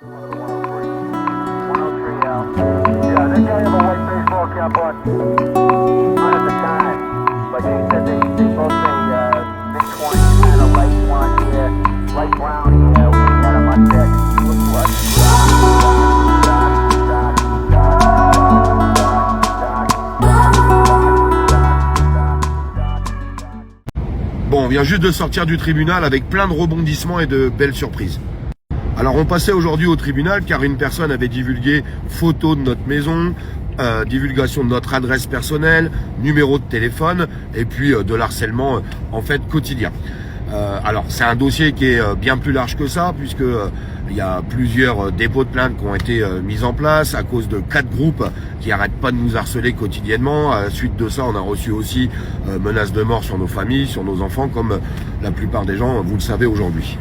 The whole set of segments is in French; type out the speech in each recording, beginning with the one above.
Yeah, they got him a white baseball cap on. Not at the time, but they said they both say mid-20s, kind of light blonde hair, light brown hair. We had him on deck. Bon, on vient juste de sortir du tribunal avec plein de rebondissements et de belles surprises. Alors on passait aujourd'hui au tribunal car une personne avait divulgué photos de notre maison, divulgation de notre adresse personnelle, numéro de téléphone et puis de l'harcèlement en fait quotidien. Alors c'est un dossier qui est bien plus large que ça puisque il y a plusieurs dépôts de plainte qui ont été mis en place à cause de 4 groupes qui arrêtent pas de nous harceler quotidiennement. À la suite de ça, on a reçu aussi menaces de mort sur nos familles, sur nos enfants, comme la plupart des gens, vous le savez aujourd'hui.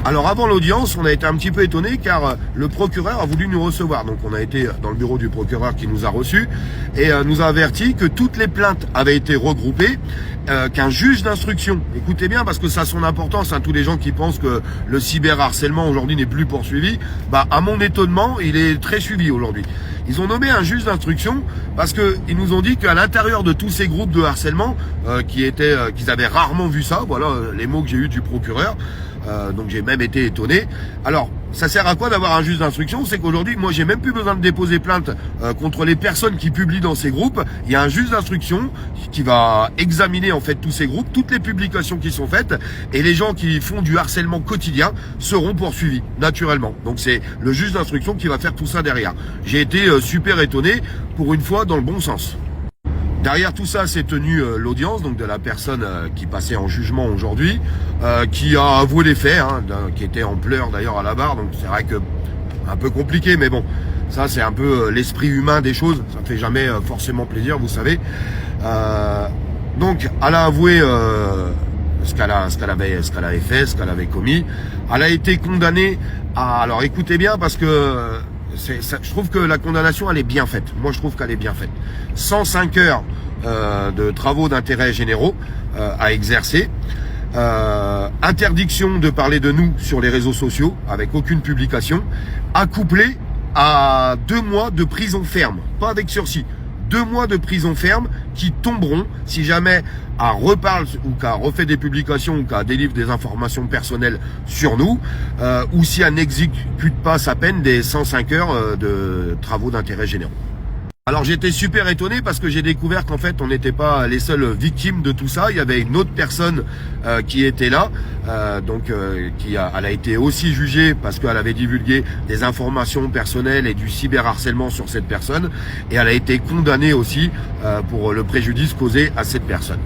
Alors avant l'audience, on a été un petit peu étonnés car le procureur a voulu nous recevoir. Donc on a été dans le bureau du procureur qui nous a reçus et nous a averti que toutes les plaintes avaient été regroupées, qu'un juge d'instruction, écoutez bien parce que ça a son importance, tous les gens qui pensent que le cyberharcèlement aujourd'hui n'est plus poursuivi, à mon étonnement, il est très suivi aujourd'hui. Ils ont nommé un juge d'instruction parce qu'ils nous ont dit qu'à l'intérieur de tous ces groupes de harcèlement, qu'ils avaient rarement vu ça, voilà les mots que j'ai eus du procureur, donc j'ai même été étonné. Alors, ça sert à quoi d'avoir un juge d'instruction? C'est qu'aujourd'hui, moi, j'ai même plus besoin de déposer plainte contre les personnes qui publient dans ces groupes. Il y a un juge d'instruction qui va examiner en fait tous ces groupes, toutes les publications qui sont faites, et les gens qui font du harcèlement quotidien seront poursuivis naturellement. Donc c'est le juge d'instruction qui va faire tout ça derrière. J'ai été super étonné, pour une fois dans le bon sens. Derrière tout ça, s'est tenue l'audience donc de la personne qui passait en jugement aujourd'hui, qui a avoué les faits, qui était en pleurs d'ailleurs à la barre. Donc c'est vrai que un peu compliqué, mais bon, ça c'est un peu l'esprit humain des choses. Ça fait jamais forcément plaisir, vous savez. Donc elle a avoué ce qu'elle avait fait, ce qu'elle avait commis. Elle a été condamnée à. Alors écoutez bien parce que. Je trouve que la condamnation elle est bien faite. Moi je trouve qu'elle est bien faite. 105 heures de travaux d'intérêt généraux à exercer. Interdiction de parler de nous sur les réseaux sociaux avec aucune publication. Accouplé à 2 mois de prison ferme. Pas avec sursis. 2 mois de prison ferme qui tomberont si jamais elle reparle ou qu'elle refait des publications ou qu'elle délivre des informations personnelles sur nous ou si elle n'exécute pas sa peine des 105 heures de travaux d'intérêt généraux. Alors j'étais super étonné parce que j'ai découvert qu'en fait on n'était pas les seules victimes de tout ça. Il y avait une autre personne qui était là, elle a été aussi jugée parce qu'elle avait divulgué des informations personnelles et du cyberharcèlement sur cette personne, et elle a été condamnée aussi pour le préjudice causé à cette personne.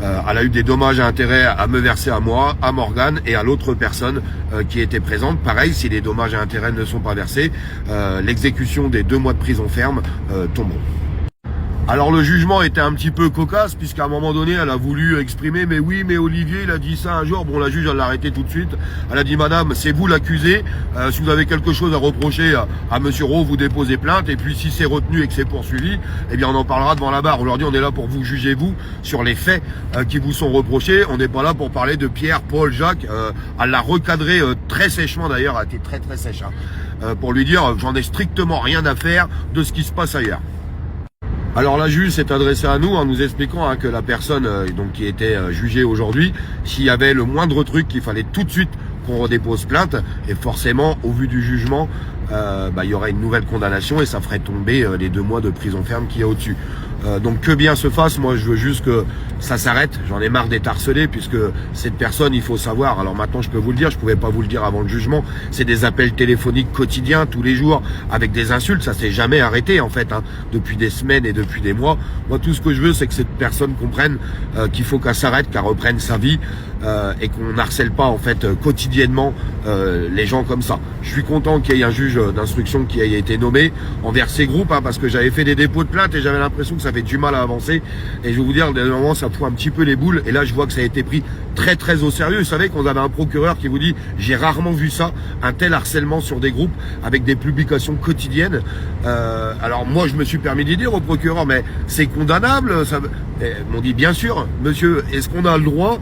Elle a eu des dommages et intérêts à me verser à moi, à Morgane et à l'autre personne qui était présente. Pareil, si les dommages et intérêts ne sont pas versés, l'exécution des 2 mois de prison ferme tombe. Alors le jugement était un petit peu cocasse puisqu'à un moment donné elle a voulu exprimer mais oui mais Olivier il a dit ça un jour. Bon, la juge elle l'a arrêté tout de suite. Elle a dit madame c'est vous l'accusé, si vous avez quelque chose à reprocher à monsieur Rowe vous déposez plainte, et puis si c'est retenu et que c'est poursuivi, eh bien on en parlera devant la barre. Aujourd'hui on est là pour vous juger vous sur les faits qui vous sont reprochés. On n'est pas là pour parler de Pierre, Paul, Jacques. Elle l'a recadré très sèchement d'ailleurs, elle a été très très sèche pour lui dire j'en ai strictement rien à faire de ce qui se passe ailleurs. Alors la juge s'est adressée à nous en nous expliquant que la personne qui était jugée aujourd'hui, s'il y avait le moindre truc, qu'il fallait tout de suite qu'on redépose plainte, et forcément au vu du jugement il y aurait une nouvelle condamnation et ça ferait tomber les 2 mois de prison ferme qu'il y a au-dessus. Donc que bien se fasse, moi je veux juste que ça s'arrête, j'en ai marre d'être harcelé puisque cette personne, il faut savoir, alors maintenant je peux vous le dire, je pouvais pas vous le dire avant le jugement, c'est des appels téléphoniques quotidiens tous les jours avec des insultes, ça s'est jamais arrêté en fait, depuis des semaines et depuis des mois. Moi tout ce que je veux c'est que cette personne comprenne qu'il faut qu'elle s'arrête, qu'elle reprenne sa vie et qu'on n'harcèle pas en fait quotidiennement les gens comme ça. Je suis content qu'il y ait un juge d'instruction qui ait été nommé envers ces groupes parce que j'avais fait des dépôts de plainte et j'avais l'impression que ça avait du mal à avancer, et je vais vous dire, d'un moment ça fout un petit peu les boules, et là je vois que ça a été pris très très au sérieux. Vous savez qu'on avait un procureur qui vous dit, j'ai rarement vu ça, un tel harcèlement sur des groupes avec des publications quotidiennes. Alors moi je me suis permis de dire au procureur, mais c'est condamnable. Ça... Ils m'ont dit, bien sûr, monsieur, est-ce qu'on a le droit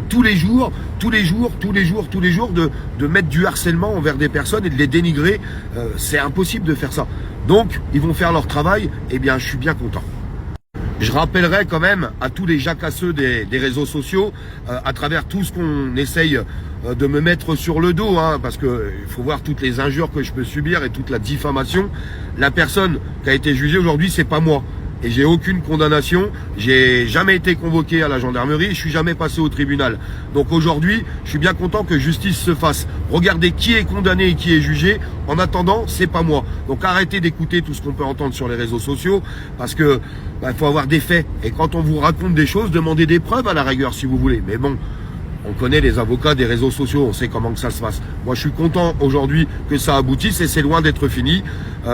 tous les jours de mettre du harcèlement envers des personnes et de les dénigrer? C'est impossible de faire ça. Donc ils vont faire leur travail, eh bien je suis bien content. Je rappellerai quand même à tous les jacasseux des réseaux sociaux, à travers tout ce qu'on essaye de me mettre sur le dos, hein, parce que il faut voir toutes les injures que je peux subir et toute la diffamation. La personne qui a été jugée aujourd'hui, c'est pas moi. Et j'ai aucune condamnation, j'ai jamais été convoqué à la gendarmerie, je suis jamais passé au tribunal. Donc aujourd'hui, je suis bien content que justice se fasse. Regardez qui est condamné et qui est jugé. En attendant, c'est pas moi. Donc arrêtez d'écouter tout ce qu'on peut entendre sur les réseaux sociaux, parce que faut avoir des faits. Et quand on vous raconte des choses, demandez des preuves à la rigueur si vous voulez. Mais bon, on connaît les avocats des réseaux sociaux, on sait comment que ça se passe. Moi, je suis content aujourd'hui que ça aboutisse et c'est loin d'être fini.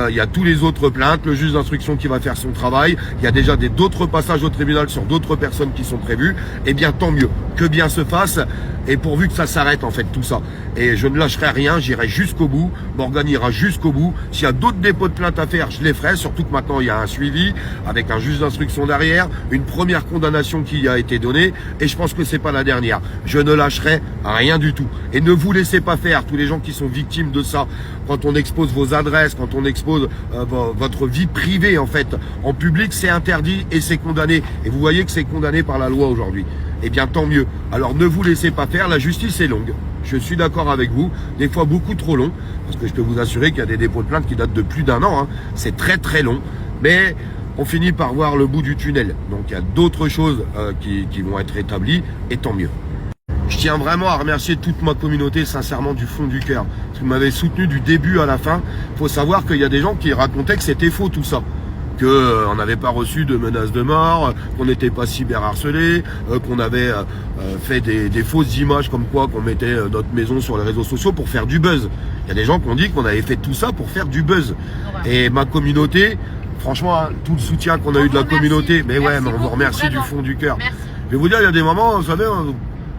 Il y a tous les autres plaintes, le juge d'instruction qui va faire son travail. Il y a déjà d'autres passages au tribunal sur d'autres personnes qui sont prévues. Eh bien, tant mieux. Que bien se fasse. Et pourvu que ça s'arrête, en fait, tout ça. Et je ne lâcherai rien, j'irai jusqu'au bout. Morgane ira jusqu'au bout. S'il y a d'autres dépôts de plainte à faire, je les ferai. Surtout que maintenant, il y a un suivi avec un juge d'instruction derrière, une première condamnation qui a été donnée. Et je pense que c'est pas la dernière. Je ne lâcherai rien du tout. Et ne vous laissez pas faire, tous les gens qui sont victimes de ça. Quand on expose vos adresses, quand on expose votre vie privée, en fait, en public, c'est interdit et c'est condamné. Et vous voyez que c'est condamné par la loi aujourd'hui. Eh bien, tant mieux. Alors, ne vous laissez pas faire. La justice est longue. Je suis d'accord avec vous. Des fois, beaucoup trop long. Parce que je peux vous assurer qu'il y a des dépôts de plainte qui datent de plus d'1 an. Hein. C'est très, très long. Mais on finit par voir le bout du tunnel. Donc, il y a d'autres choses qui vont être établies. Et tant mieux. Je tiens vraiment à remercier toute ma communauté, sincèrement, du fond du cœur. Parce que vous m'avez soutenu du début à la fin. Il faut savoir qu'il y a des gens qui racontaient que c'était faux tout ça. Qu'on n'avait pas reçu de menaces de mort, qu'on n'était pas cyberharcelé, qu'on avait fait des fausses images comme quoi qu'on mettait notre maison sur les réseaux sociaux pour faire du buzz. Il y a des gens qui ont dit qu'on avait fait tout ça pour faire du buzz. Et ma communauté, franchement, hein, tout le soutien qu'on a eu de la communauté, mais ouais, mais on vous remercie du fond du cœur. Je vais vous dire, il y a des moments, vous savez,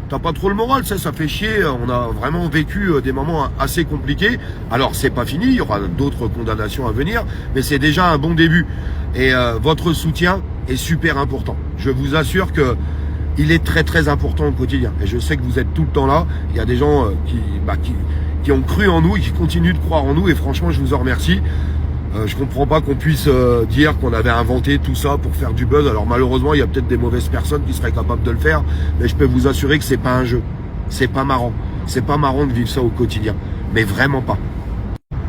t'as pas trop le moral, ça fait chier. On a vraiment vécu des moments assez compliqués. Alors c'est pas fini, il y aura d'autres condamnations à venir, mais c'est déjà un bon début. Et votre soutien est super important. Je vous assure que il est très très important au quotidien. Et je sais que vous êtes tout le temps là. Il y a des gens qui ont cru en nous et qui continuent de croire en nous. Et franchement, je vous en remercie. Je comprends pas qu'on puisse dire qu'on avait inventé tout ça pour faire du buzz. Alors malheureusement, il y a peut-être des mauvaises personnes qui seraient capables de le faire, mais je peux vous assurer que c'est pas un jeu. C'est pas marrant. C'est pas marrant de vivre ça au quotidien. Mais vraiment pas.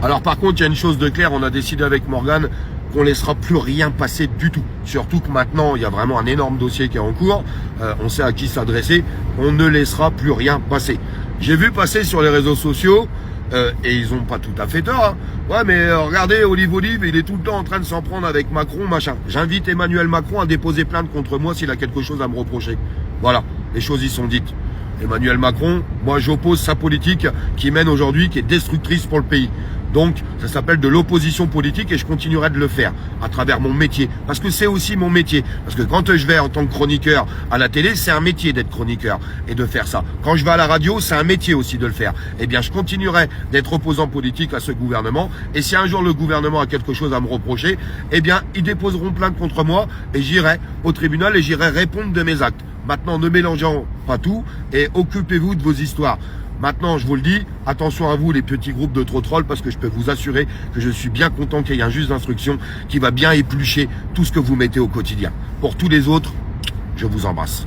Alors par contre, il y a une chose de claire, on a décidé avec Morgane qu'on laissera plus rien passer du tout. Surtout que maintenant, il y a vraiment un énorme dossier qui est en cours. On sait à qui s'adresser. On ne laissera plus rien passer. J'ai vu passer sur les réseaux sociaux, et ils ont pas tout à fait tort. Hein. Ouais, mais regardez, Olive, il est tout le temps en train de s'en prendre avec Macron, machin. J'invite Emmanuel Macron à déposer plainte contre moi s'il a quelque chose à me reprocher. Voilà, les choses y sont dites. Emmanuel Macron, moi j'oppose sa politique qui mène aujourd'hui, qui est destructrice pour le pays. Donc, ça s'appelle de l'opposition politique et je continuerai de le faire à travers mon métier. Parce que c'est aussi mon métier. Parce que quand je vais en tant que chroniqueur à la télé, c'est un métier d'être chroniqueur et de faire ça. Quand je vais à la radio, c'est un métier aussi de le faire. Eh bien, je continuerai d'être opposant politique à ce gouvernement. Et si un jour le gouvernement a quelque chose à me reprocher, eh bien, ils déposeront plainte contre moi et j'irai au tribunal et j'irai répondre de mes actes. Maintenant, ne mélangeons pas tout et occupez-vous de vos histoires. Maintenant, je vous le dis, attention à vous les petits groupes de trolls parce que je peux vous assurer que je suis bien content qu'il y ait un juge d'instruction qui va bien éplucher tout ce que vous mettez au quotidien. Pour tous les autres, je vous embrasse.